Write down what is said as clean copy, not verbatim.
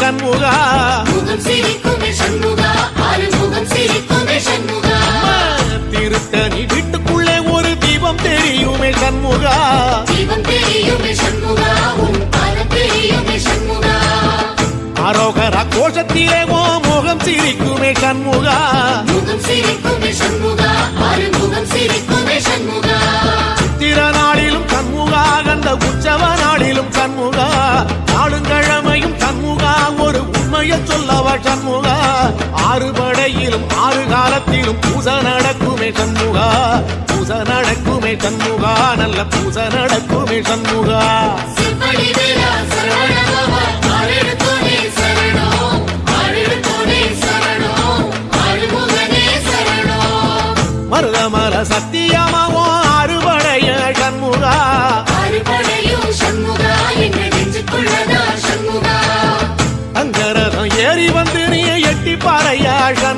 சண்முகா முகம் சிரிக்குமே சண்முகா ஆறுமுகம் சிரிக்குமே சண்முகா திருத்தணி வீட்டுக்குள்ளே ஒரு தீபம் தெரியுமே சண்முகா தீபம் தெரியுமே சண்முகா உன் பாதம் தெரியுமே சண்முகா அரோகரா கோஷத்திலே ஓ முகம் சிரிக்குமே சண்முகா முகம் சிரிக்குமே சண்முகா ஆறுமுகம் சிரிக்குமே சண்முகா சித்திர நாளிலும் சண்முகா கந்த உற்சவ நாளிலும் சண்முகா நாளுங்கிழமையும் சண்முகா ஒரு உண்மையை சொல்லவா சண்முகா ஆறு படையிலும் ஆறு காலத்திலும் பூசை நடக்குமே சண்முகா பூசை நடக்குமே சண்முகா நல்ல பூசை நடக்குமே சண்முகா சிற்படி வேலா சரவணபவா ஆறெடுத்தோனே சரணம் ஆறெடுத்தோனே சரணம் ஆறுமுகனே சரணம் மருதமர சத்தியமாவோ அறுபடைய சண்முகா அறுபடையும் சண்முகா எங்க நெஞ்சுக்குள்ளதா சண்முகா அங்கரதம் ஏறி வந்து நீ எட்டி பாறையா சண்முகா